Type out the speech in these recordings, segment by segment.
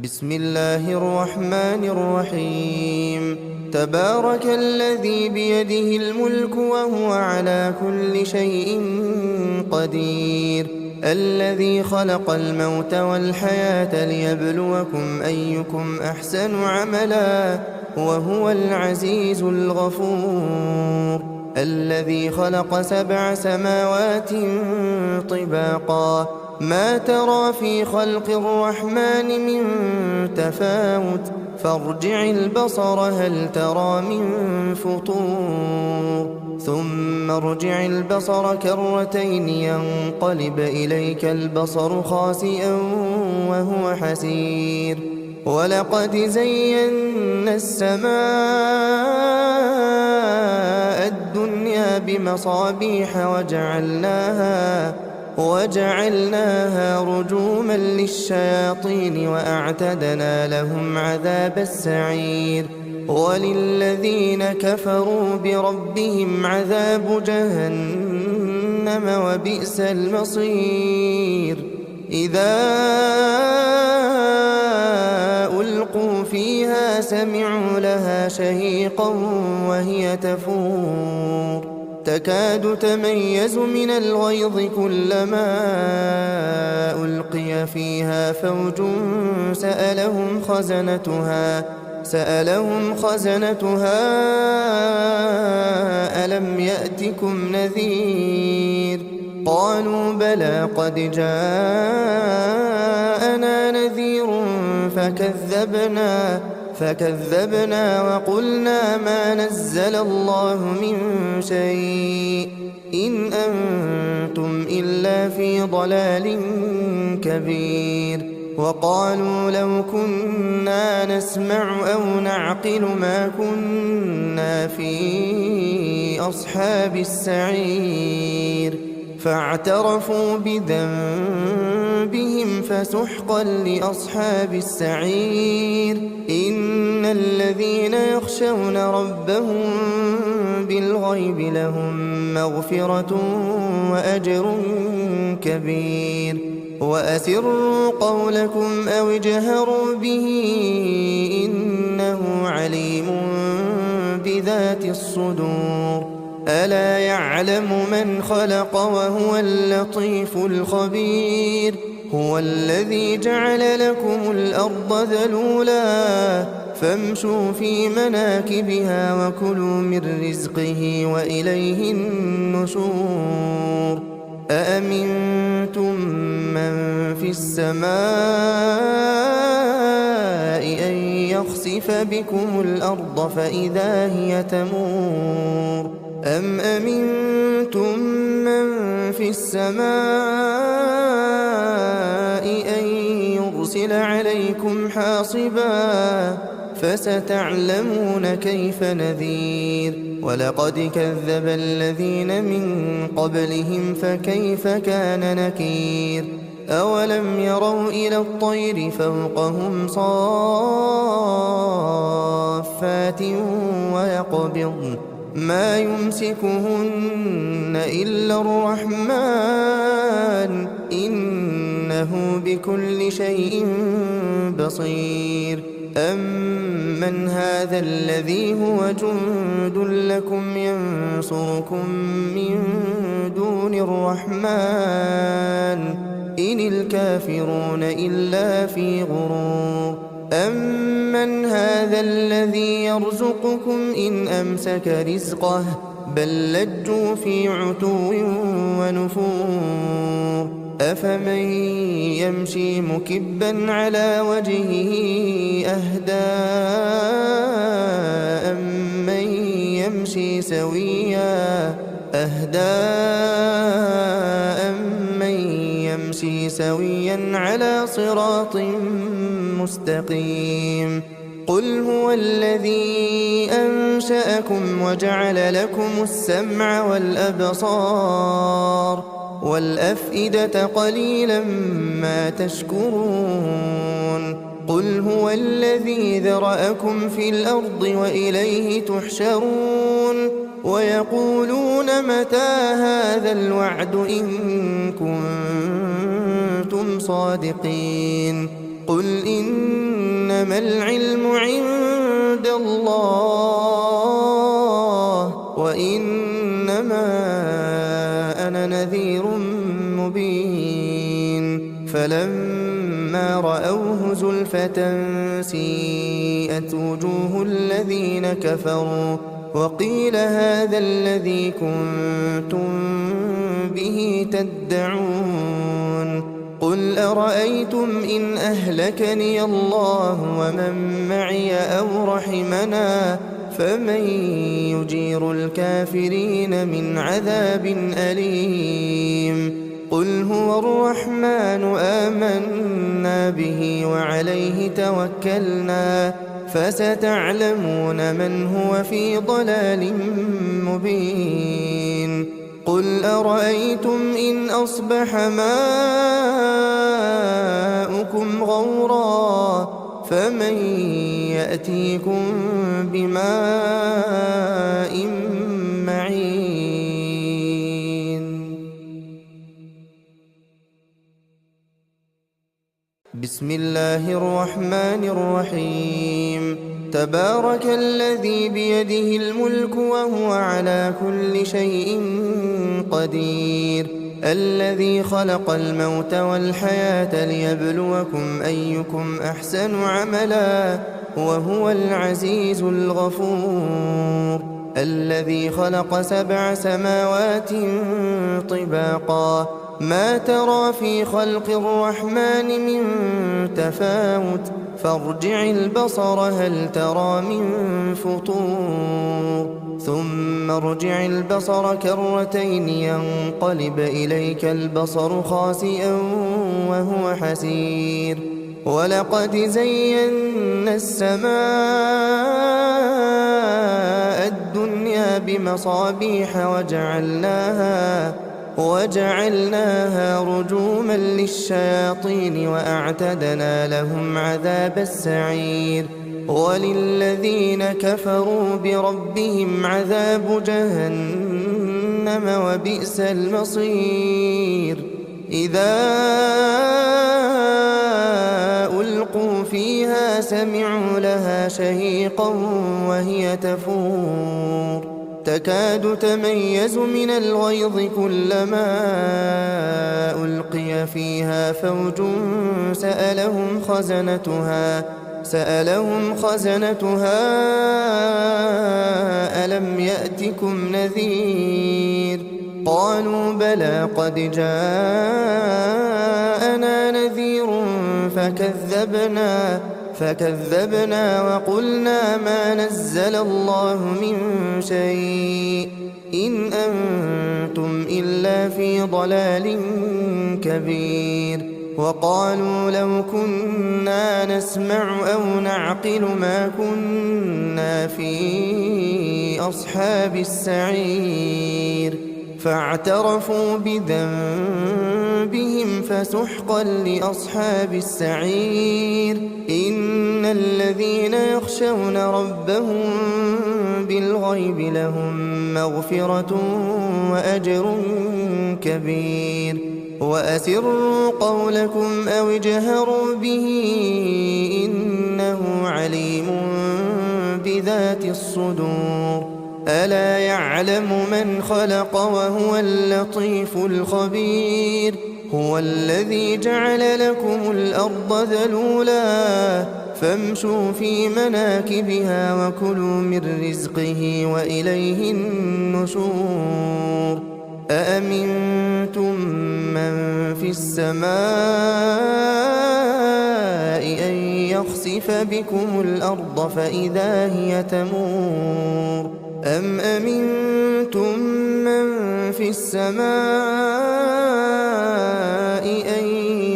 بسم الله الرحمن الرحيم. تبارك الذي بيده الملك وهو على كل شيء قدير، الذي خلق الموت والحياة ليبلوكم أيكم أحسن عملا وهو العزيز الغفور، الذي خلق 7 سماوات طباقا ما ترى في خلق الرحمن من تفاوت فارجع البصر هل ترى من فطور ثم ارجع البصر كرتين ينقلب إليك البصر خاسئا وهو حسير. ولقد زينا السماء الدنيا بمصابيح وجعلناها رجوما للشياطين وأعتدنا لهم عذاب السعير. وللذين كفروا بربهم عذاب جهنم وبئس المصير. إذا ألقوا فيها سمعوا لها شهيقا وهي تفور تكاد تميز من الغيظ كلما ألقي فيها فوج سألهم خزنتها ألم يأتكم نذير؟ قالوا بلى قد جاءنا نذير فكذبنا وقلنا ما نزل الله من شيء إن أنتم إلا في ضلال كبير. وقالوا لو كنا نسمع أو نعقل ما كنا في أصحاب السعير. فاعترفوا بذنبهم فسحقا لأصحاب السعير. إن الذين يخشون ربهم بالغيب لهم مغفرة وأجر كبير. وأسروا قولكم أو اجهروا به إنه عليم بذات الصدور. ألا يعلم من خلق وهو اللطيف الخبير. هو الذي جعل لكم الأرض ذلولا فامشوا في مناكبها وكلوا من رزقه وإليه النشور. أأمنتم من في السماء أن يخسف بكم الأرض فإذا هي تمور أم أمنتم من في السماء أن يرسل عليكم حاصبا فستعلمون كيف نذير. ولقد كذب الذين من قبلهم فكيف كان نكير. أولم يروا إلى الطير فوقهم صافات ويقبضن ما يمسكهن إلا الرحمن إنه بكل شيء بصير. أمن هذا الذي هو جند لكم ينصركم من دون الرحمن إن الكافرون إلا في غرور. أمن هذا الذي يرزقكم إن أمسك رزقه بل لجوا في عتو ونفور. أفمن يمشي مكبا على وجهه أهدى أمن يمشي سويا على صراط مستقيم. قل هو الذي أنشأكم وجعل لكم السمع والأبصار والأفئدة قليلا ما تشكرون. قل هو الذي ذرأكم في الأرض وإليه تحشرون. ويقولون متى هذا الوعد إن كنتم صادقين. قل إنما العلم عند الله وإنما أنا نذير مبين فلما رأوه زلفة سيئت وجوه الذين كفروا وقيل هذا الذي كنتم به تدعون قل أرأيتم إن أهلكني الله ومن معي أو رحمنا فمن يجير الكافرين من عذاب أليم قل هو الرحمن آمنا به وعليه توكلنا فستعلمون من هو في ضلال مبين قل أرأيتم إن أصبح ماؤكم غورا فمن يأتيكم بماء معين بسم الله الرحمن الرحيم تبارك الذي بيده الملك وهو على كل شيء قدير الذي خلق الموت والحياة ليبلوكم أيكم أحسن عملا وهو العزيز الغفور الذي خلق 7 سماوات طباقا ما ترى في خلق الرحمن من تفاوت فارجع البصر هل ترى من فطور ثم ارجع البصر كرتين ينقلب إليك البصر خاسئا وهو حسير ولقد زينا السماء الدنيا بمصابيح وجعلناها رجوما للشياطين وأعتدنا لهم عذاب السعير وللذين كفروا بربهم عذاب جهنم وبئس المصير إذا ألقوا فيها سمعوا لها شهيقا وهي تفور تكاد تميز من الغيظ كلما ألقي فيها فوج سألهم خزنتها ألم يأتكم نذير قالوا بلى قد جاءنا نذير فكذبنا وقلنا ما نزل الله من شيء إن أنتم إلا في ضلال كبير وقالوا لو كنا نسمع أو نعقل ما كنا في أصحاب السعير فاعترفوا بذنبهم فسحقا لأصحاب السعير إن الذين يخشون ربهم بالغيب لهم مغفرة وأجر كبير وأسروا قولكم أو اجهروا به إنه عليم بذات الصدور ألا يعلم من خلق وهو اللطيف الخبير هو الذي جعل لكم الأرض ذلولا فامشوا في مناكبها وكلوا من رزقه وإليه النشور أأمنتم من في السماء أن يخسف بكم الأرض فإذا هي تمور أم أمنتم من في السماء أن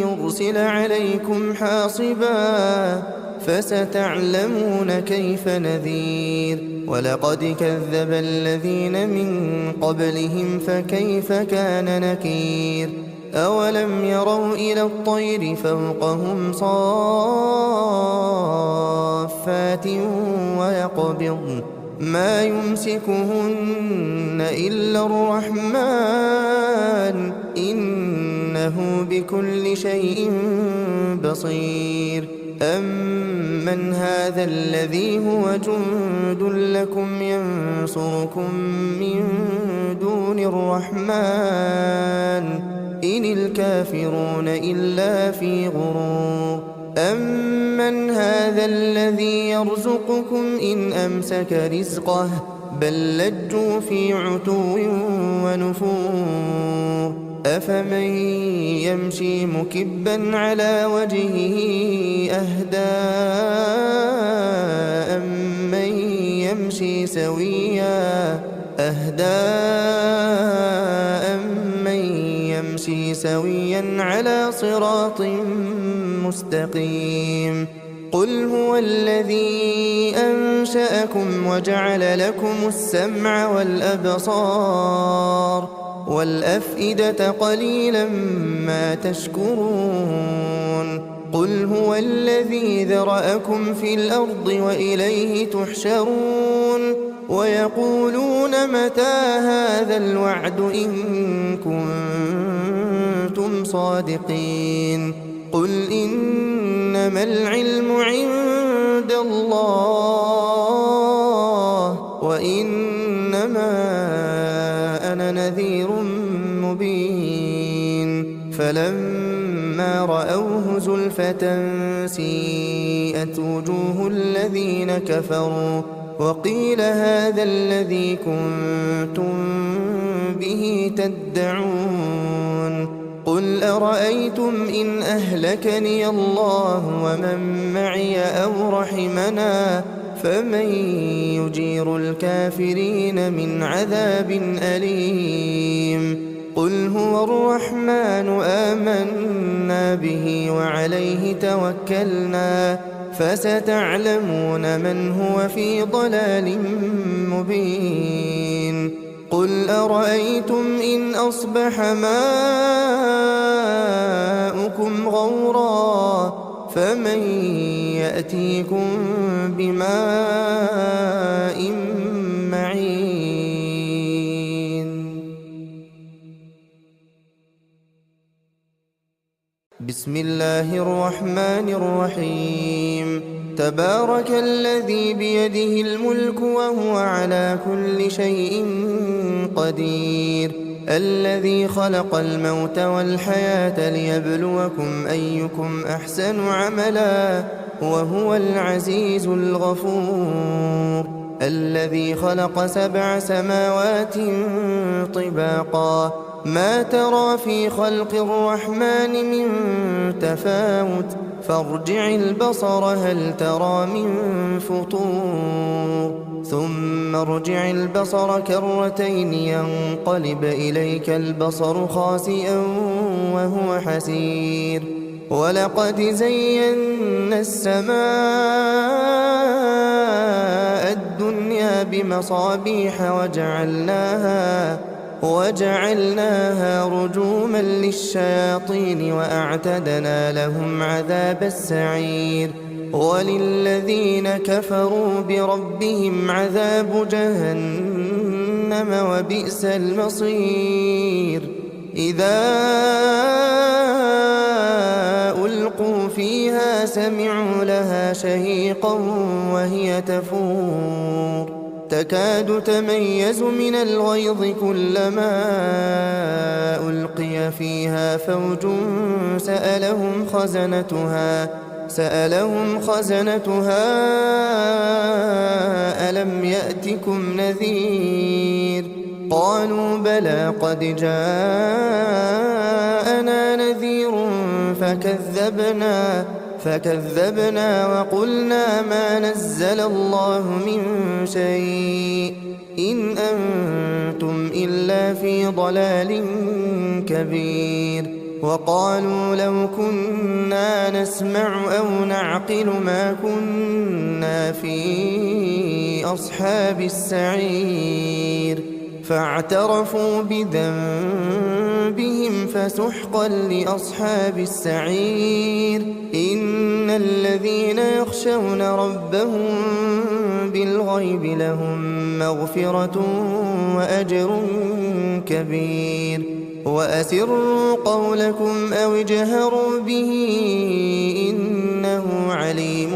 يرسل عليكم حاصبا فستعلمون كيف نذير ولقد كذب الذين من قبلهم فكيف كان نكير أولم يروا إلى الطير فوقهم صافات ويقبضن ما يمسكهن إلا الرحمن إنه إنه بكل شيء بصير أمن هذا الذي هو جند لكم ينصركم من دون الرحمن إن الكافرون إلا في غرور أمن هذا الذي يرزقكم إن أمسك رزقه بل لجوا في عتو ونفور أفمن يمشي مكبا على وجهه أهدى أمن يمشي سويا على صراط مستقيم قل هو الذي أنشأكم وجعل لكم السمع والأبصار والأفئدة قليلا ما تشكرون قل هو الذي ذرأكم في الأرض وإليه تحشرون ويقولون متى هذا الوعد إن كنتم صادقين قل إنما العلم عند الله وإنما أنا نذير مبين فلما رأوه زلفة سيئت وجوه الذين كفروا وقيل هذا الذي كنتم به تدعون قل أرأيتم إن أهلكني الله ومن معي أو رحمنا فمن يجير الكافرين من عذاب أليم قل هو الرحمن آمنا به وعليه توكلنا فستعلمون من هو في ضلال مبين قل أرأيتم إن أصبح ماؤكم غورا فمن يأتيكم بماء معين بسم الله الرحمن الرحيم تبارك الذي بيده الملك وهو على كل شيء قدير الذي خلق الموت والحياة ليبلوكم أيكم أحسن عملا وهو العزيز الغفور الذي خلق 7 سماوات طباقا ما ترى في خلق الرحمن من تفاوت فارجع البصر هل ترى من فطور ثم ارجع البصر كرتين ينقلب إليك البصر خاسئا وهو حسير ولقد زينا السماء الدنيا بمصابيح وجعلناها رجوما للشياطين وأعتدنا لهم عذاب السعير وللذين كفروا بربهم عذاب جهنم وبئس المصير إذا ألقوا فيها سمعوا لها شهيقا وهي تفور تكاد تميز من الغيظ كلما ألقي فيها فوج سألهم خزنتها ألم يأتكم نذير قالوا بلى قد جاءنا نذير فكذبنا وقلنا ما نزل الله من شيء إن أنتم إلا في ضلال كبير وقالوا لو كنا نسمع أو نعقل ما كنا في أصحاب السعير فاعترفوا بذنبهم فسحقا لأصحاب السعير إن الذين يخشون ربهم بالغيب لهم مغفرة وأجر كبير وأسروا قولكم أو اجهروا به إنه عليم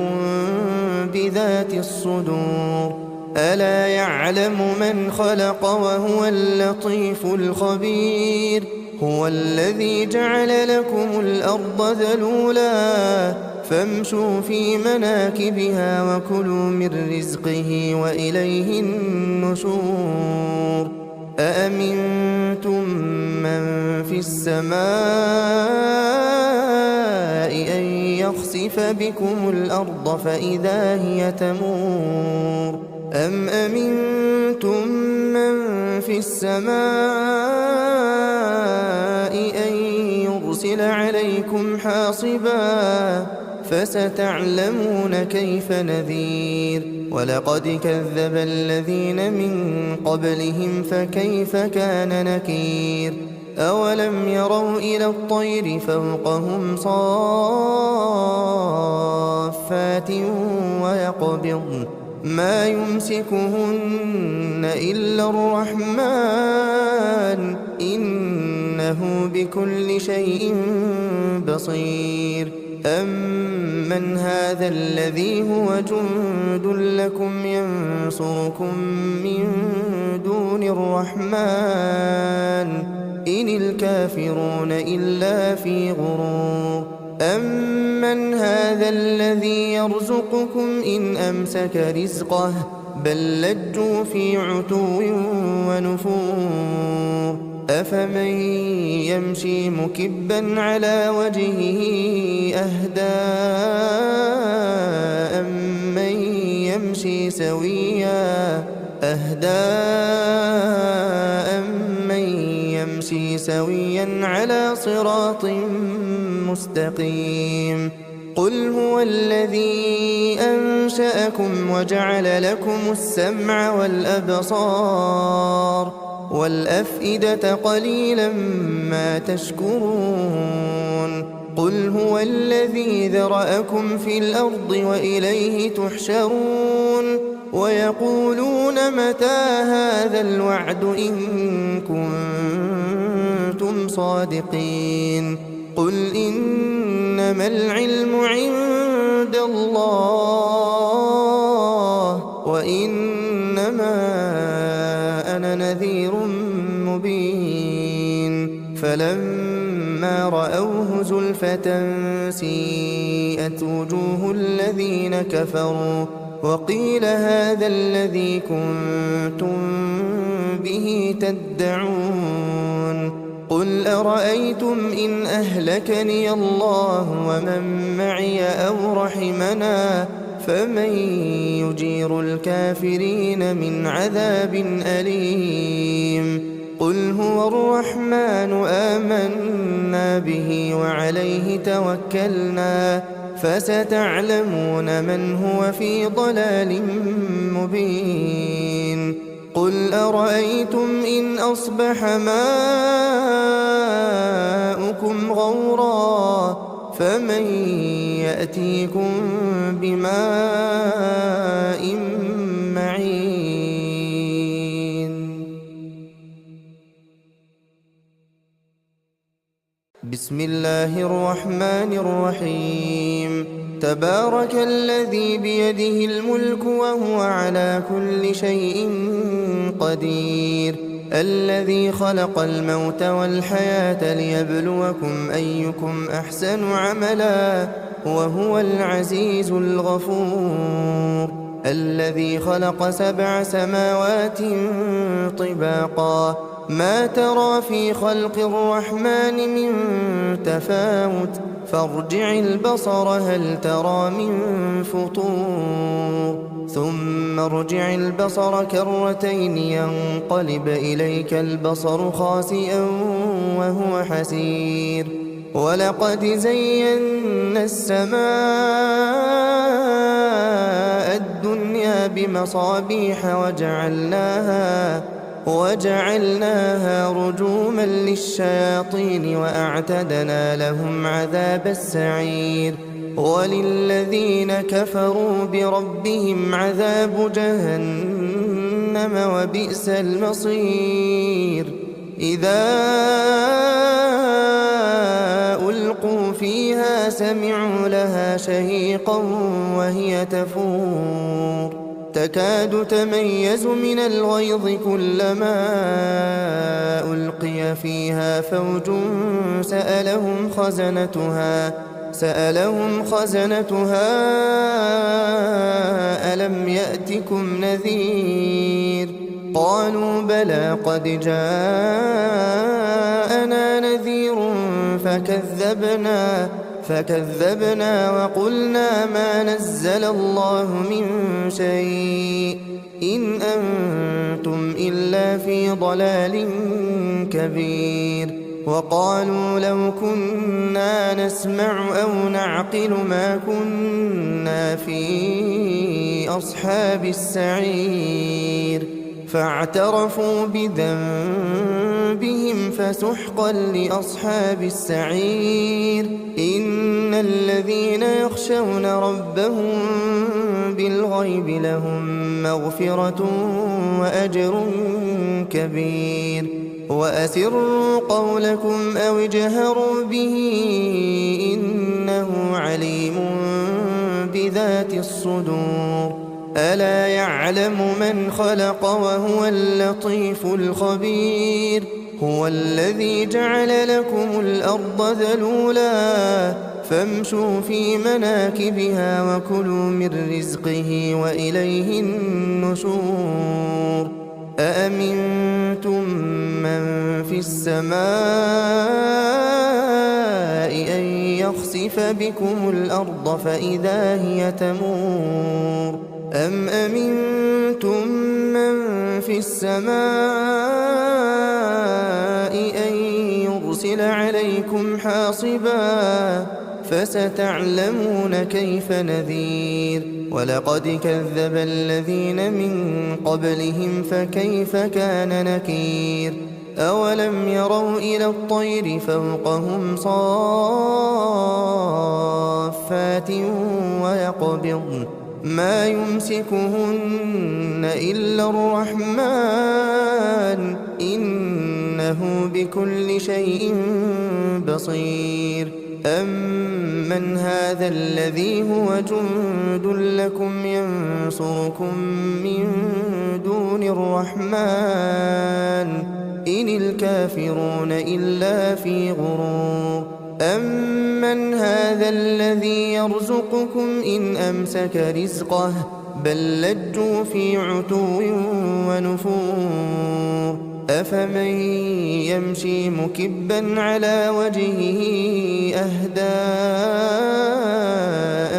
بذات الصدور ألا يعلم من خلق وهو اللطيف الخبير هو الذي جعل لكم الأرض ذلولا فامشوا في مناكبها وكلوا من رزقه وإليه النشور أأمنتم من في السماء أن يخسف بكم الأرض فإذا هي تمور أم أمنتم من في السماء أن يرسل عليكم حاصبا فستعلمون كيف نذير ولقد كذب الذين من قبلهم فكيف كان نكير أولم يروا إلى الطير فوقهم صافات ويقبضن ما يمسكهن إلا الرحمن إنه بكل شيء بصير أمن هذا الذي هو جند لكم ينصركم من دون الرحمن إن الكافرون إلا في غرور أمن هذا الذي يرزقكم إن أمسك رزقه بل لجوا في عتو ونفور أفمن يمشي مكبا على وجهه أهدى أمن يمشي سويا على صراط مستقيم قل هو الذي أنشأكم وجعل لكم السمع والأبصار والأفئدة قليلا ما تشكرون قل هو الذي ذرأكم في الأرض وإليه تحشرون ويقولون متى هذا الوعد إن كنتم صادقين قل إنما العلم عند الله وإنما أنا نذير مبين فلما رأوه زلفة سيئت وجوه الذين كفروا وقيل هذا الذي كنتم به تدعون قل أرأيتم إن أهلكني الله ومن معي أو رحمنا فمن يجير الكافرين من عذاب أليم قل هو الرحمن آمنا به وعليه توكلنا فستعلمون من هو في ضلال مبين قل أرأيتم إن أصبح ماؤكم غورا فمن يأتيكم بماء معين بسم الله الرحمن الرحيم تبارك الذي بيده الملك وهو على كل شيء قدير الذي خلق الموت والحياة ليبلوكم أيكم أحسن عملا وهو العزيز الغفور الذي خلق 7 سماوات طباقا ما ترى في خلق الرحمن من تفاوت فارجع البصر هل ترى من فطور ثم ارجع البصر كرتين ينقلب إليك البصر خاسئا وهو حسير ولقد زينا السماء الدنيا بمصابيح وجعلناها رجوما للشياطين وأعتدنا لهم عذاب السعير وللذين كفروا بربهم عذاب جهنم وبئس المصير إذا ألقوا فيها سمعوا لها شهيقا وهي تفور تكاد تميز من الغيظ كلما ألقي فيها فوج سألهم خزنتها ألم يأتكم نذير قالوا بلى قد جاءنا نذير فكذبنا وقلنا ما نزل الله من شيء إن أنتم إلا في ضلال كبير وقالوا لو كنا نسمع أو نعقل ما كنا في أصحاب السعير فاعترفوا بذنبهم فسحقا لأصحاب السعير إن الذين يخشون ربهم بالغيب لهم مغفرة وأجر كبير وأسروا قولكم أو اجهروا به إنه عليم بذات الصدور ألا يعلم من خلق وهو اللطيف الخبير هو الذي جعل لكم الأرض ذلولا فامشوا في مناكبها وكلوا من رزقه وإليه النشور أأمنتم من في السماء أن يخسف بكم الأرض فإذا هي تمور أم أمنتم من في السماء أن يرسل عليكم حاصبا فستعلمون كيف نذير ولقد كذب الذين من قبلهم فكيف كان نكير أولم يروا إلى الطير فوقهم صافات ويقبضن ما يمسكهن إلا الرحمن إنه بكل شيء بصير أمن هذا الذي هو جند لكم ينصركم من دون الرحمن إن الكافرون إلا في غرور أمن هذا الذي يرزقكم إن أمسك رزقه بل لجوا في عتو ونفور أفمن يمشي مكبا على وجهه أهدى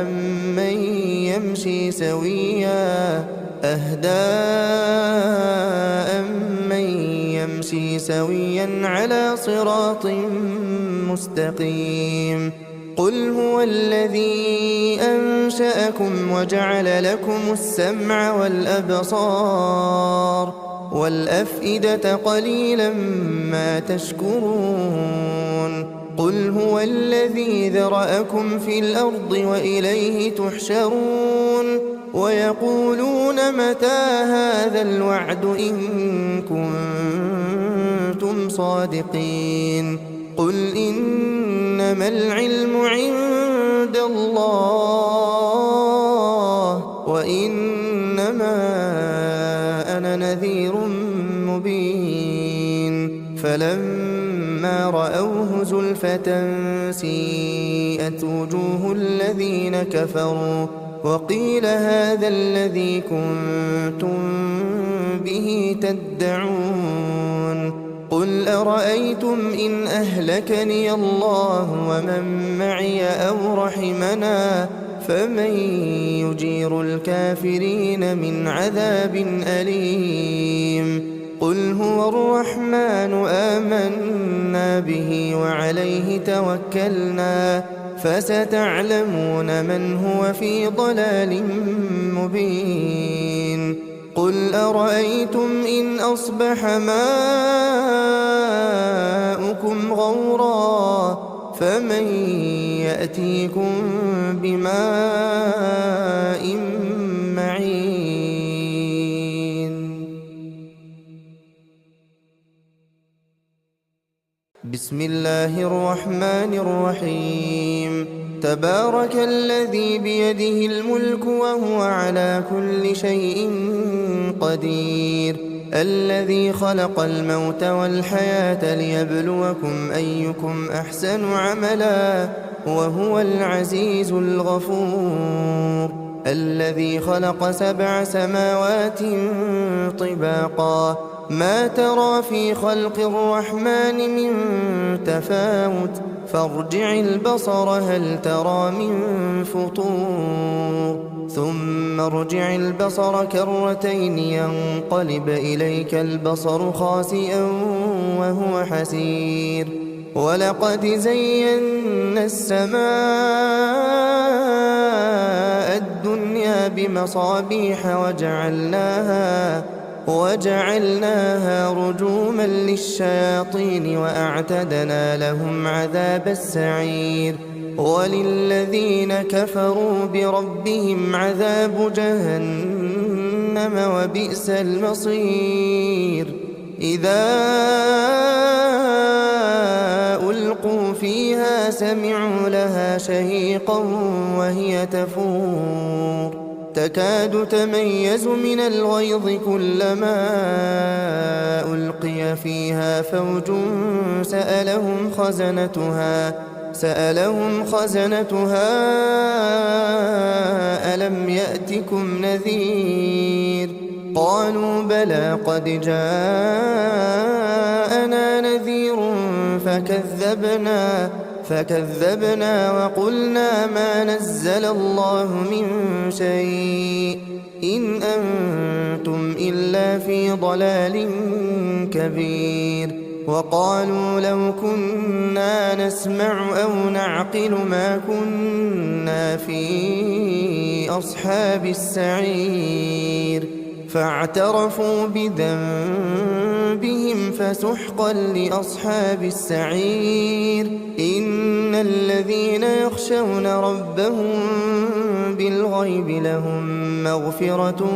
أمن يمشي سويا على صراط مستقيم قل هو الذي أنشأكم وجعل لكم السمع والأبصار والأفئدة قليلا ما تشكرون قل هو الذي ذرأكم في الأرض وإليه تحشرون ويقولون متى هذا الوعد إن كنتم صادقين قل إنما العلم عند الله وإنما أنا نذير مبين فلما رأوه زلفة سيئت وجوه الذين كفروا وقيل هذا الذي كنتم به تدعون قل أرأيتم إن أهلكني الله ومن معي أو رحمنا فمن يجير الكافرين من عذاب أليم قل هو الرحمن آمنا به وعليه توكلنا فستعلمون من هو في ضلال مبين قل أرأيتم إن أصبح ماؤكم غورا فمن يأتيكم بماء معين بسم الله الرحمن الرحيم تبارك الذي بيده الملك وهو على كل شيء قدير الذي خلق الموت والحياة ليبلوكم أيكم أحسن عملا وهو العزيز الغفور الذي خلق 7 سماوات طباقا ما ترى في خلق الرحمن من تفاوت فارجع البصر هل ترى من فطور ثم ارجع البصر كرتين ينقلب إليك البصر خاسئا وهو حسير ولقد زينا السماء الدنيا بمصابيح وجعلناها رجوما للشياطين وأعتدنا لهم عذاب السعير وللذين كفروا بربهم عذاب جهنم وبئس المصير إذا ألقوا فيها سمعوا لها شهيقا وهي تفور تكاد تميز من الغيظ كلما ألقي فيها فوج سألهم خزنتها ألم يأتكم نذير قالوا بلى قد جاءنا نذير فكذبنا وقلنا ما نزل الله من شيء إن أنتم إلا في ضلال كبير وقالوا لو كنا نسمع أو نعقل ما كنا في أصحاب السعير فاعترفوا بذنبهم فسحقا لأصحاب السعير إن الذين يخشون ربهم بالغيب لهم مغفرة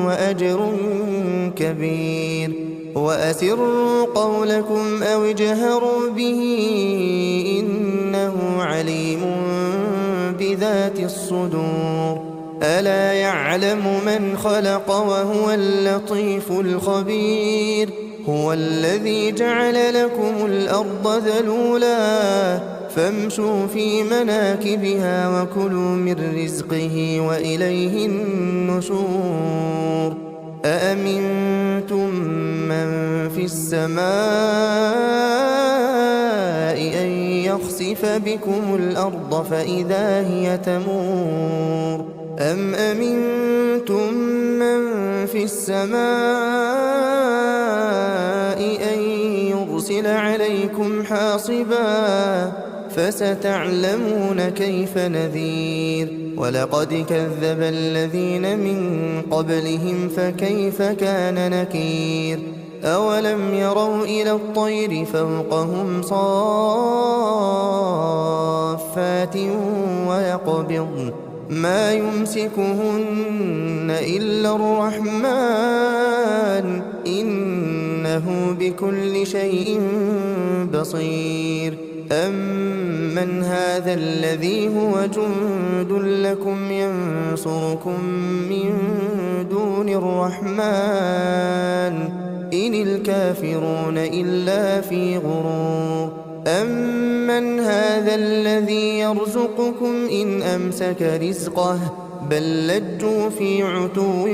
وأجر كبير وأسروا قولكم أو اجهروا به إنه عليم بذات الصدور ألا يعلم من خلق وهو اللطيف الخبير هو الذي جعل لكم الأرض ذلولا فامشوا في مناكبها وكلوا من رزقه وإليه النشور أأمنتم من في السماء أن يخسف بكم الأرض فإذا هي تمور أم أمنتم من في السماء أن يرسل عليكم حاصبا فستعلمون كيف نذير ولقد كذب الذين من قبلهم فكيف كان نكير أولم يروا إلى الطير فوقهم صافات ويقبضن ما يمسكهن إلا الرحمن إنه بكل شيء بصير أمن هذا الذي هو جند لكم ينصركم من دون الرحمن إن الكافرون إلا في غرور أمن هذا الذي يرزقكم إن أمسك رزقه بل لجوا في عتو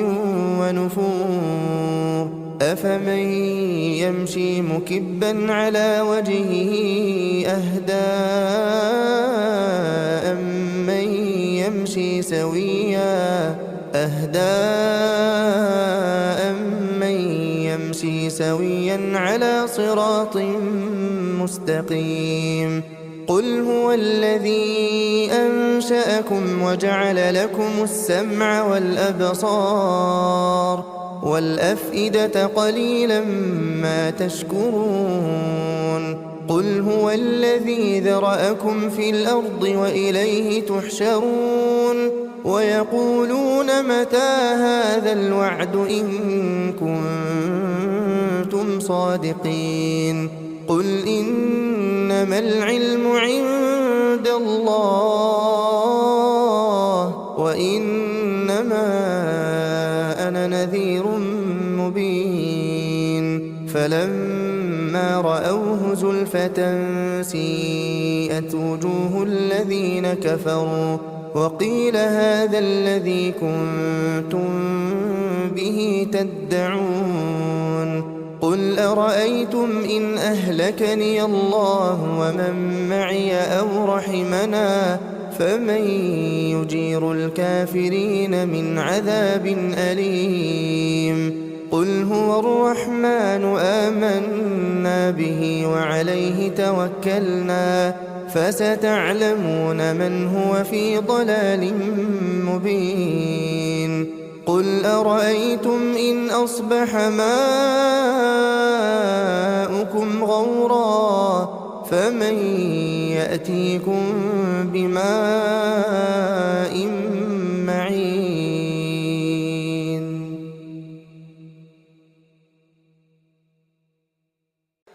ونفور أفمن يمشي مكبا على وجهه أهدى أمن يمشي سويا على صراط مستقيم قل هو الذي أنشأكم وجعل لكم السمع والأبصار والأفئدة قليلا ما تشكرون قل هو الذي ذرأكم في الأرض وإليه تحشرون ويقولون متى هذا الوعد إن كنتم صادقين قل إنما العلم عند الله وإنما أنا نذير مبين فلما رأوه زلفة سيئت وجوه الذين كفروا وقيل هذا الذي كنتم به تدعون قل أرأيتم إن أهلكني الله ومن معي أو رحمنا فمن يجير الكافرين من عذاب أليم قل هو الرحمن آمنا به وعليه توكلنا فستعلمون من هو في ضلال مبين قل أرأيتم إن أصبح ماؤكم غورا فمن يأتيكم بماء معين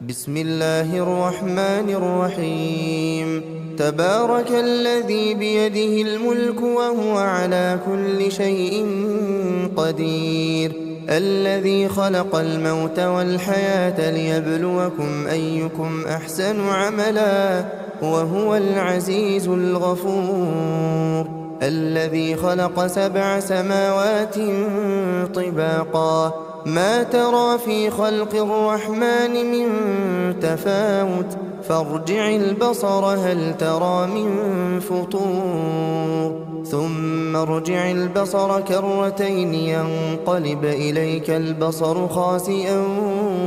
بسم الله الرحمن الرحيم تبارك الذي بيده الملك وهو على كل شيء قدير الذي خلق الموت والحياة ليبلوكم أيكم أحسن عملا وهو العزيز الغفور الذي خلق 7 سماوات طباقا ما ترى في خلق الرحمن من تفاوت فارجع البصر هل ترى من فطور ثم ارجع البصر كرتين ينقلب إليك البصر خاسئا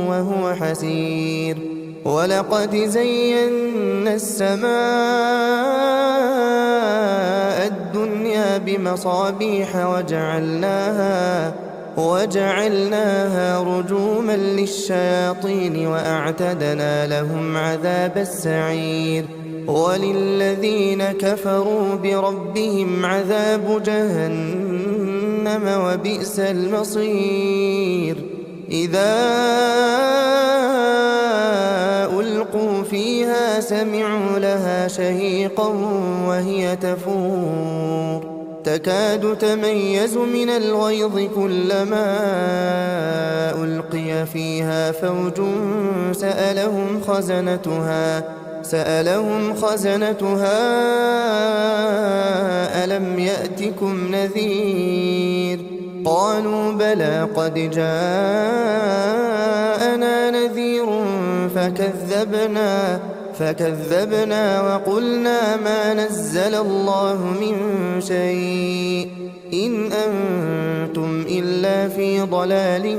وهو حسير ولقد زينا السماء الدنيا بمصابيح وجعلناها رجوما للشياطين وأعتدنا لهم عذاب السعير وللذين كفروا بربهم عذاب جهنم وبئس المصير إذا ألقوا فيها سمعوا لها شهيقا وهي تفور تكاد تميز من الغيظ كلما ألقي فيها فوج سألهم خزنتها ألم يأتكم نذير قالوا بلى قد جاءنا نذير فكذبنا وقلنا ما نزل الله من شيء إن أنتم إلا في ضلال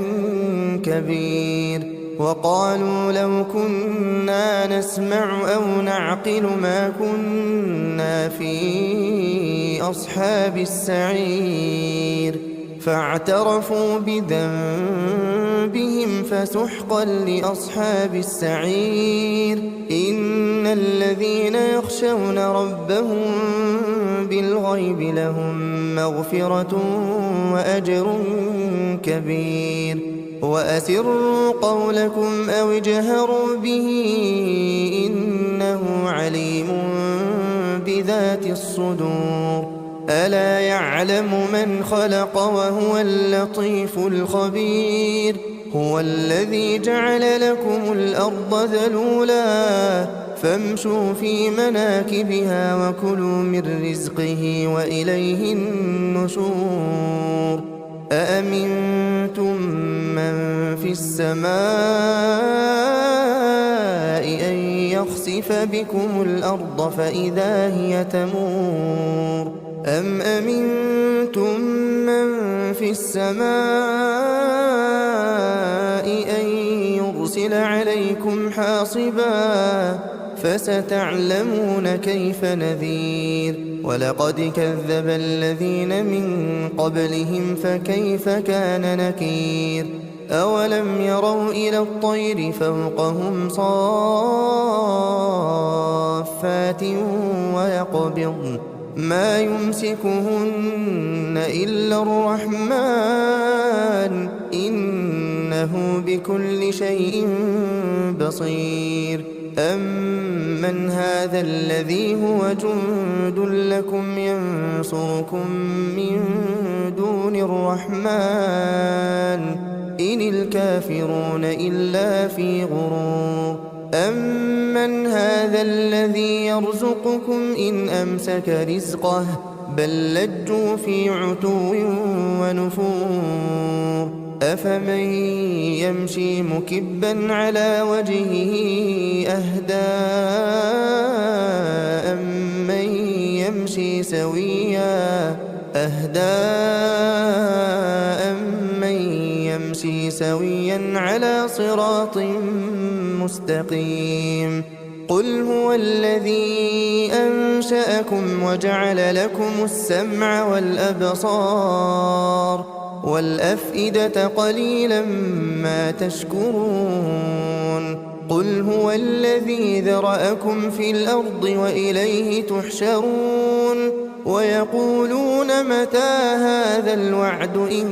كبير وقالوا لو كنا نسمع أو نعقل ما كنا في أصحاب السعير فاعترفوا بذنبهم فسحقا لأصحاب السعير إن الذين يخشون ربهم بالغيب لهم مغفرة وأجر كبير وأسروا قولكم أو اجهروا به إنه عليم بذات الصدور ألا يعلم من خلق وهو اللطيف الخبير هو الذي جعل لكم الأرض ذلولا فامشوا في مناكبها وكلوا من رزقه وإليه النشور أأمنتم من في السماء أن يخسف بكم الأرض فإذا هي تمور أم أمنتم من في السماء أن يرسل عليكم حاصبا فستعلمون كيف نذير ولقد كذب الذين من قبلهم فكيف كان نكير أولم يروا إلى الطير فوقهم صافات ويقبضن ما يمسكهن إلا الرحمن إنه إنه بكل شيء بصير أمن هذا الذي هو جند لكم ينصركم من دون الرحمن إن الكافرون إلا في غرور أمن هذا الذي يرزقكم إن أمسك رزقه بل لجوا في عتو ونفور أفمن يمشي مكبا على وجهه أهدى أمن يمشي سويا على صراط مستقيم قل هو الذي أنشأكم وجعل لكم السمع والأبصار والأفئدة قليلا ما تشكرون قل هو الذي ذرأكم في الأرض وإليه تحشرون ويقولون متى هذا الوعد إن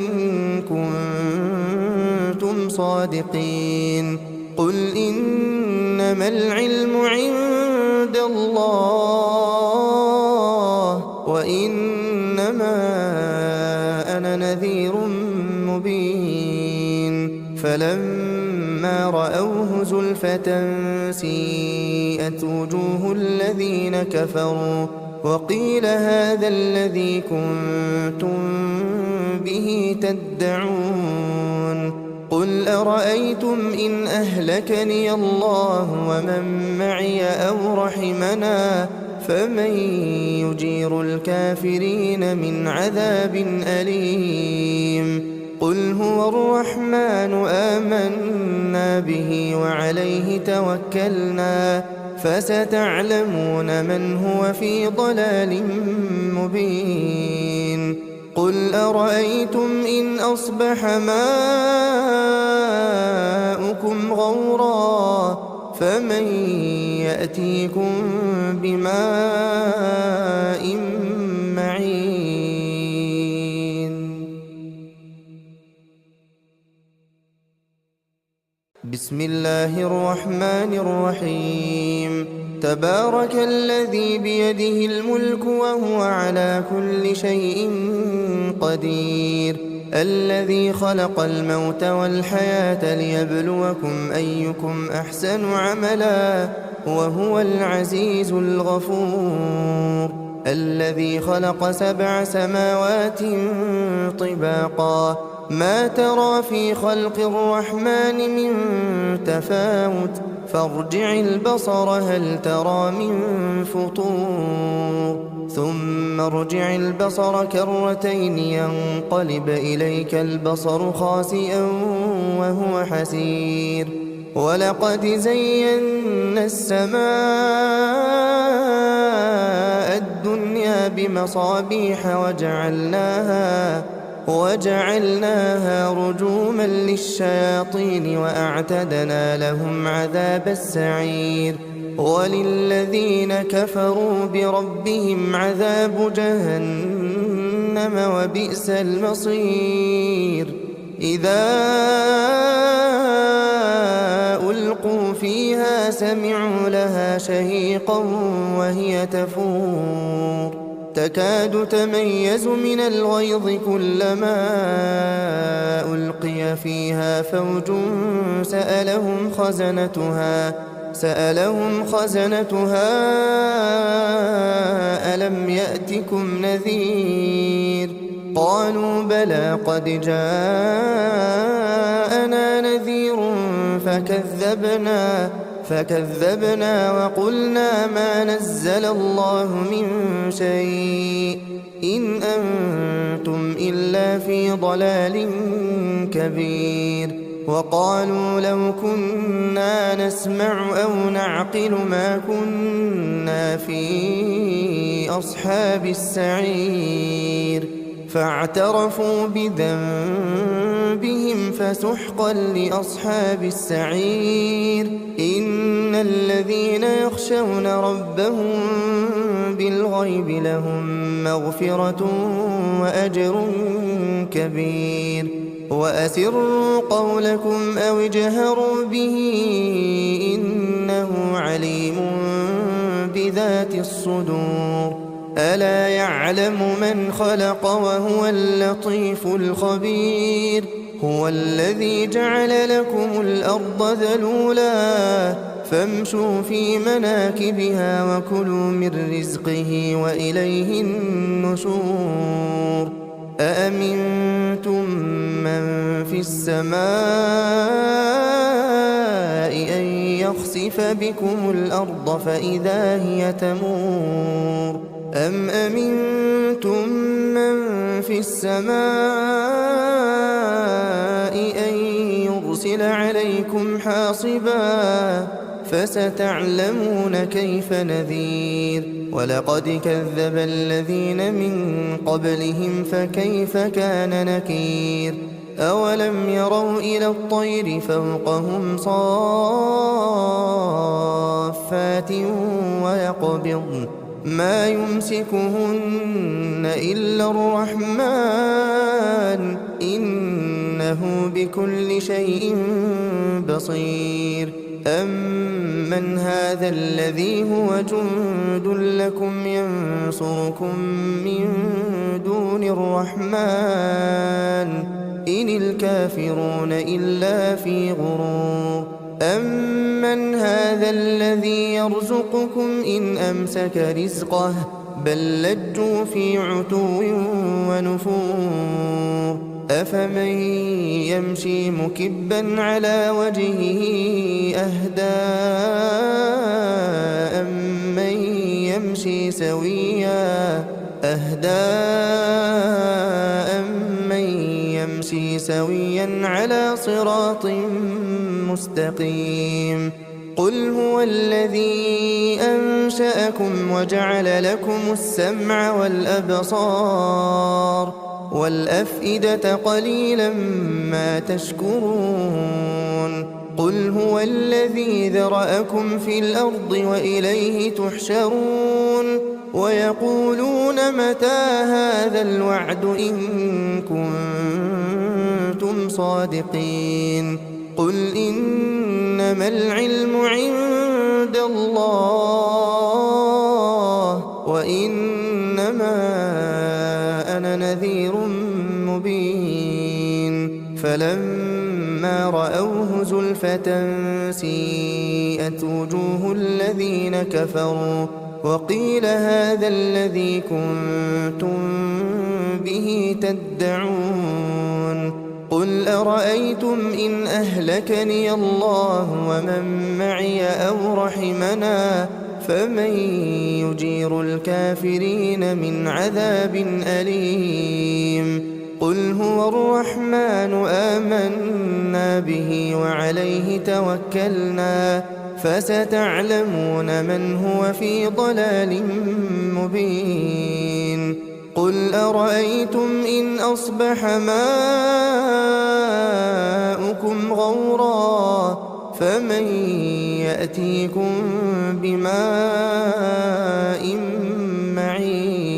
كنتم صادقين قل إنما العلم عند الله وإنما أنا نذير مبين فلما رأوه زلفة سيئت وجوه الذين كفروا وقيل هذا الذي كنتم به تدعون قل أرأيتم إن أهلكني الله ومن معي أو رحمنا فمن يجير الكافرين من عذاب أليم قل هو الرحمن آمنا به وعليه توكلنا فستعلمون من هو في ضلال مبين قل أرأيتم إن أصبح ماؤكم غورا فمن يأتيكم بماء معين بسم الله الرحمن الرحيم تبارك الذي بيده الملك وهو على كل شيء قدير الذي خلق الموت والحياة ليبلوكم أيكم أحسن عملا وهو العزيز الغفور الذي خلق 7 سماوات طباقا ما ترى في خلق الرحمن من تفاوت فارجع البصر هل ترى من فطور ثم ارجع البصر كرتين ينقلب إليك البصر خاسئا وهو حسير ولقد زينا السماء الدنيا بمصابيح وجعلناها رجوما للشياطين وأعتدنا لهم عذاب السعير وللذين كفروا بربهم عذاب جهنم وبئس المصير إذا ألقوا فيها سمعوا لها شهيقا وهي تفور تكاد تميز من الغيظ كلما ألقي فيها فوج سألهم خزنتها ألم يأتكم نذير قالوا بلى قد جاءنا نذير فكذبنا وقلنا ما نزل الله من شيء إن أنتم إلا في ضلال كبير وقالوا لو كنا نسمع أو نعقل ما كنا في أصحاب السعير فاعترفوا بذنبهم فسحقا لأصحاب السعير إن الذين يخشون ربهم بالغيب لهم مغفرة وأجر كبير وأسروا قولكم أو اجهروا به إنه عليم بذات الصدور ألا يعلم من خلق وهو اللطيف الخبير هو الذي جعل لكم الأرض ذلولا فامشوا في مناكبها وكلوا من رزقه وإليه النشور أأمنتم من في السماء أن يخسف بكم الأرض فإذا هي تمور أم أمنتم من في السماء أن يرسل عليكم حاصبا فستعلمون كيف نذير ولقد كذب الذين من قبلهم فكيف كان نكير أولم يروا إلى الطير فوقهم صافات ويقبضن ما يمسكهن إلا الرحمن إنه بكل شيء بصير أمن هذا الذي هو جند لكم ينصركم من دون الرحمن إن الكافرون إلا في غرور أمن هذا الذي يرزقكم إن أمسك رزقه بل لجوا في عتو ونفور أفمن يمشي مكبا على وجهه أهدى أمن يمشي سويا على صراط مستقيم قل هو الذي أنشأكم وجعل لكم السمع والأبصار والأفئدة قليلا ما تشكرون قل هو الذي ذرأكم في الأرض وإليه تحشرون ويقولون متى هذا الوعد إن كنتم صادقين قل إنما العلم عند الله وإنما أنا نذير مبين فلما رأوه زلفة سيئت وجوه الذين كفروا وقيل هذا الذي كنتم به تدعون قل أرأيتم إن أهلكني الله ومن معي أو رحمنا فمن يجير الكافرين من عذاب أليم قل هو الرحمن آمنا به وعليه توكلنا فستعلمون من هو في ضلال مبين قل أرأيتم إن أصبح ماؤكم غورا فمن يأتيكم بماء معين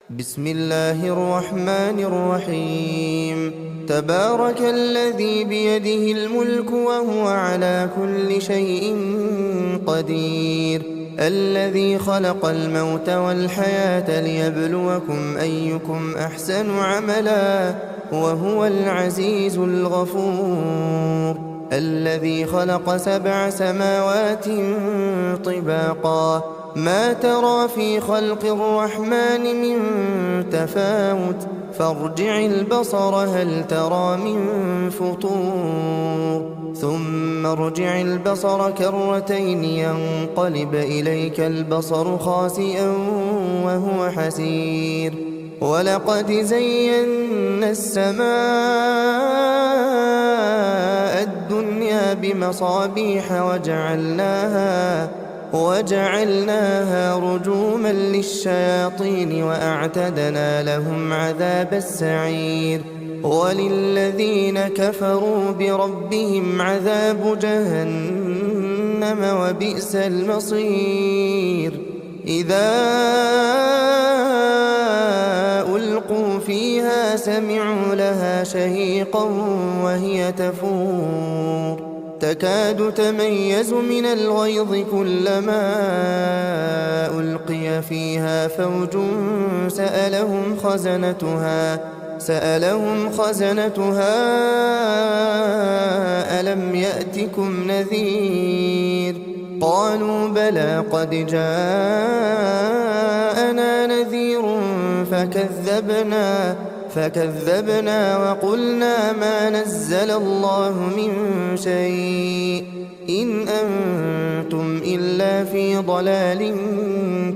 بسم الله الرحمن الرحيم تبارك الذي بيده الملك وهو على كل شيء قدير الذي خلق الموت والحياة ليبلوكم أيكم أحسن عملا وهو العزيز الغفور الذي خلق 7 سماوات طباقا ما ترى في خلق الرحمن من تفاوت فارجع البصر هل ترى من فطور ثم ارجع البصر كرتين ينقلب إليك البصر خاسئا وهو حسير ولقد زينا السماء الدنيا بمصابيح وجعلناها رجوما للشياطين وأعتدنا لهم عذاب السعير وللذين كفروا بربهم عذاب جهنم وبئس المصير إذا ألقوا فيها سمعوا لها شهيقا وهي تفور تكاد تميز من الغيظ كلما ألقي فيها فوج سألهم خزنتها ألم يأتكم نذير قالوا بلى قد جاءنا نذير فكذبنا وقلنا ما نزل الله من شيء إن أنتم إلا في ضلال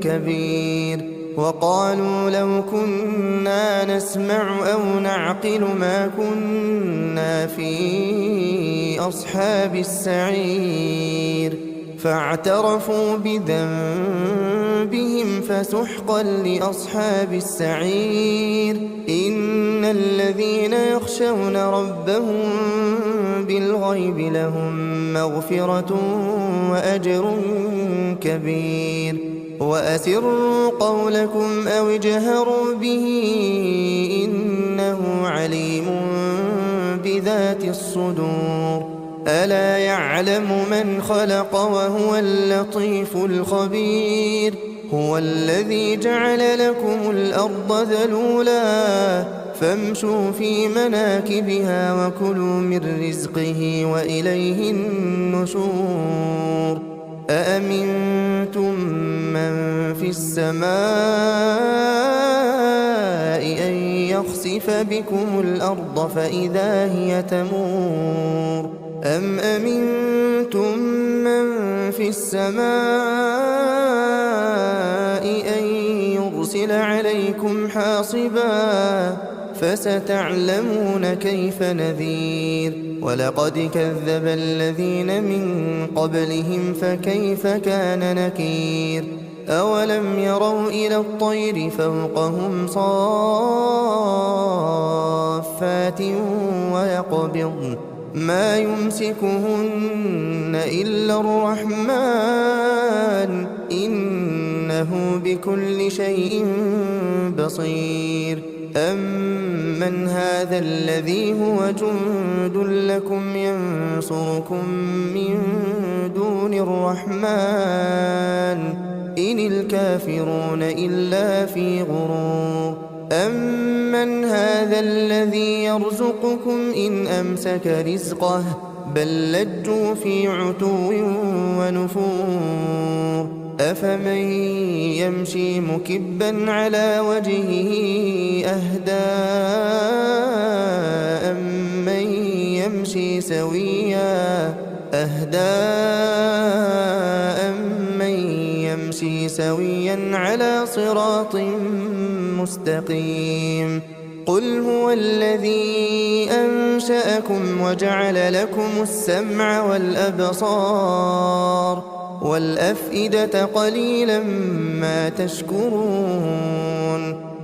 كبير وقالوا لو كنا نسمع أو نعقل ما كنا في أصحاب السعير فاعترفوا بذنبهم فسحقا لأصحاب السعير إن الذين يخشون ربهم بالغيب لهم مغفرة وأجر كبير وأسروا قولكم أو اجهروا به إنه عليم بذات الصدور ألا يعلم من خلق وهو اللطيف الخبير هو الذي جعل لكم الأرض ذلولا فامشوا في مناكبها وكلوا من رزقه وإليه النشور أأمنتم من في السماء أن يخسف بكم الأرض فإذا هي تمور أم أمنتم من في السماء أن يرسل عليكم حاصبا فستعلمون كيف نذير ولقد كذب الذين من قبلهم فكيف كان نكير أولم يروا إلى الطير فوقهم صافات ويقبضن ما يمسكهن إلا الرحمن إنه بكل شيء بصير أمن هذا الذي هو جند لكم ينصركم من دون الرحمن إن الكافرون إلا في غرور أمن هذا الذي يرزقكم إن أمسك رزقه بل لجوا في عتو ونفور أفمن يمشي مكبا على وجهه أهدى أمن يمشي سويا على صراط مستقيم قل هو الذي أنشأكم وجعل لكم السمع والأبصار والأفئدة قليلا ما تشكرون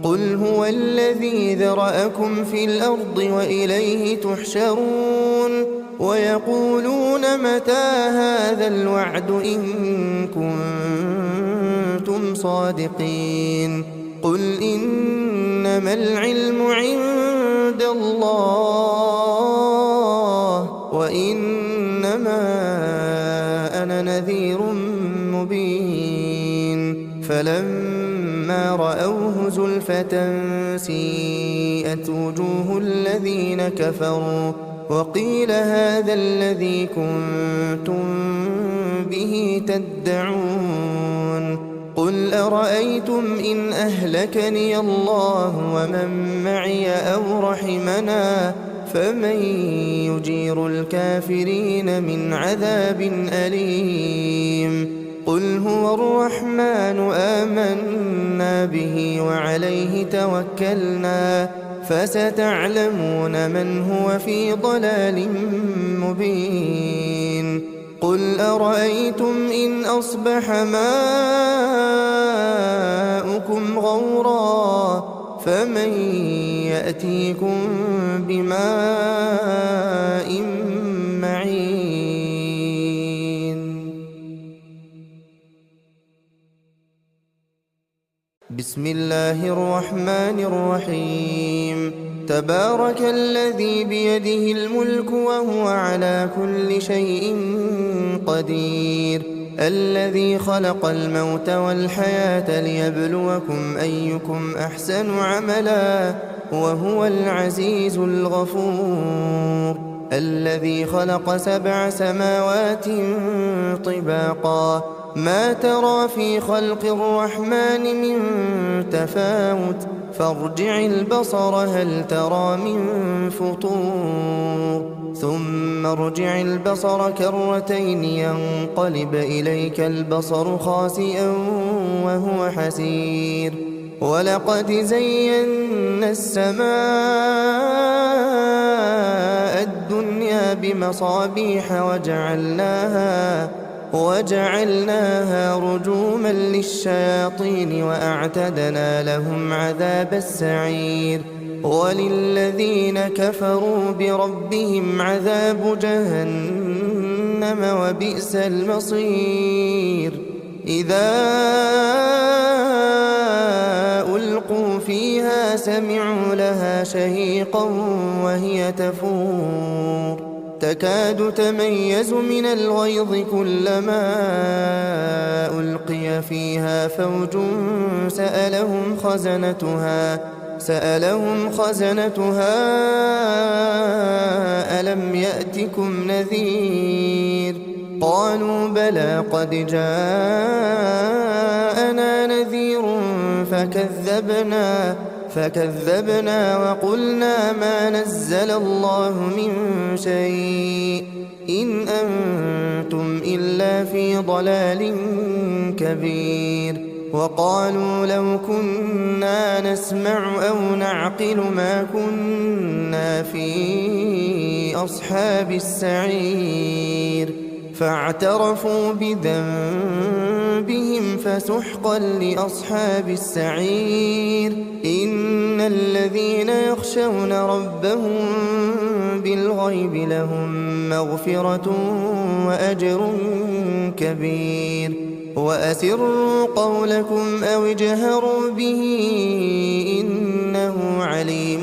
قل هو الذي ذرأكم في الأرض وإليه تحشرون ويقولون متى هذا الوعد إن كنتم صادقين قل إنما العلم عند الله وإنما أنا نذير مبين فلما رأوه زلفة سيئت وجوه الذين كفروا وقيل هذا الذي كنتم به تدعون قل أرأيتم إن أهلكني الله ومن معي أو رحمنا فمن يجير الكافرين من عذاب أليم قل هو الرحمن آمنا به وعليه توكلنا فستعلمون من هو في ضلال مبين قل أرأيتم إن أصبح ماؤكم غورا فمن يأتيكم بماء معين. بسم الله الرحمن الرحيم تبارك الذي بيده الملك وهو على كل شيء قدير الذي خلق الموت والحياة ليبلوكم أيكم أحسن عملا وهو العزيز الغفور الذي خلق 7 سماوات طباقا ما ترى في خلق الرحمن من تفاوت فارجع البصر هل ترى من فطور ثم ارجع البصر كرتين ينقلب إليك البصر خاسئا وهو حسير ولقد زينا السماء الدنيا بمصابيح وجعلناها رجوما للشياطين وأعتدنا لهم عذاب السعير وللذين كفروا بربهم عذاب جهنم وبئس المصير إذا ألقوا فيها سمعوا لها شهيقا وهي تفور تكاد تميز من الغيظ كلما ألقي فيها فوج سألهم خزنتها ألم يأتكم نذير قالوا بلى قد جاءنا نذير فكذبنا وقلنا ما نزل الله من شيء إن أنتم إلا في ضلال كبير وقالوا لو كنا نسمع أو نعقل ما كنا في أصحاب السعير فاعترفوا بذنبهم فسحقا لأصحاب السعير إن الذين يخشون ربهم بالغيب لهم مغفرة وأجر كبير وأسروا قولكم أو اجهروا به إنه عليم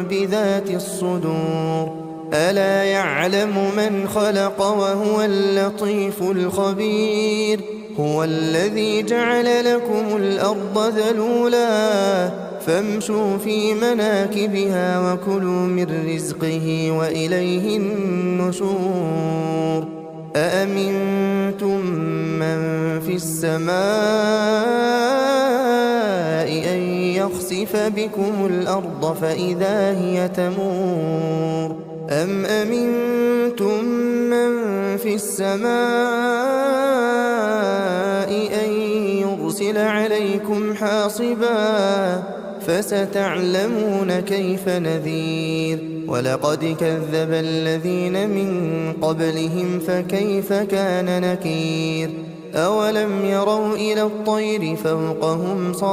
بذات الصدور ألا يعلم من خلق وهو اللطيف الخبير هو الذي جعل لكم الأرض ذلولا فامشوا في مناكبها وكلوا من رزقه وإليه النشور أأمنتم من في السماء أن يخسف بكم الأرض فإذا هي تمور أم أمنتم من في السماء أن يرسل عليكم حاصبا فستعلمون كيف نذير ولقد كذب الذين من قبلهم فكيف كان نكير أولم يروا إلى الطير فوقهم صافات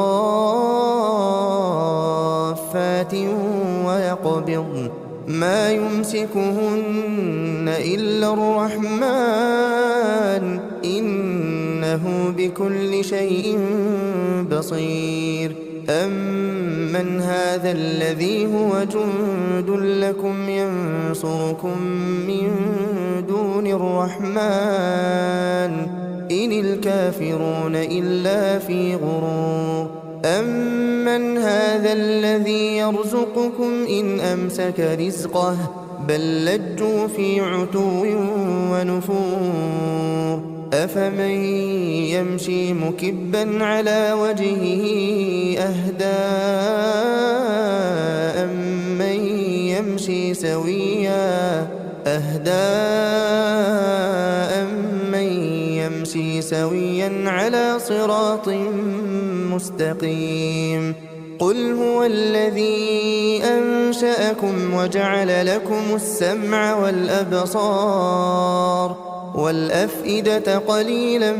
ويقبضن ما يمسكهن إلا الرحمن إنه بكل شيء بصير أمن هذا الذي هو جند لكم ينصركم من دون الرحمن إن الكافرون إلا في غرور أمن هذا الذي يرزقكم إن أمسك رزقه بل لجوا في عتو ونفور أفمن يمشي مكبا على وجهه أهدى أمن يمشي سويا على صراط مستقيم قل هو الذي أنشأكم وجعل لكم السمع والأبصار والأفئدة قليلا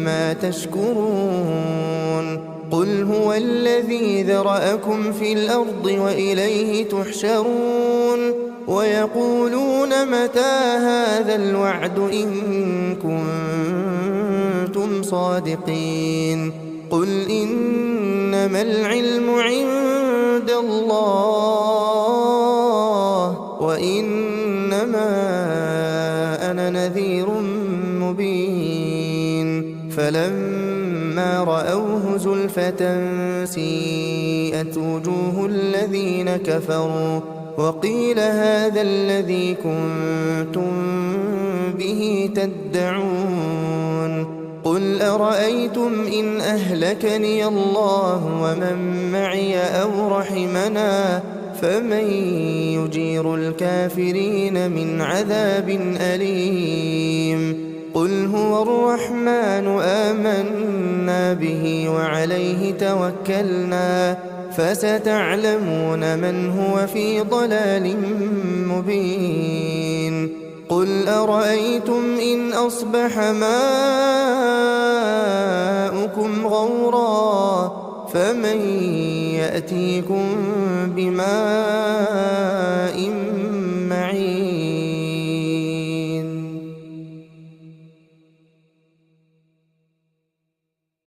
ما تشكرون قل هو الذي ذرأكم في الأرض وإليه تحشرون ويقولون متى هذا الوعد إن كنتم صادقين قل إنما العلم عند الله وإنما أنا نذير مبين فلما رأوه زلفة سيئت وجوه الذين كفروا وقيل هذا الذي كنتم به تدعون قل أرأيتم إن أهلكني الله ومن معي أو رحمنا فمن يجير الكافرين من عذاب أليم قل هو الرحمن آمنا به وعليه توكلنا فستعلمون من هو في ضلال مبين قل أرأيتم إن أصبح ماؤكم غورا فمن يأتيكم بماء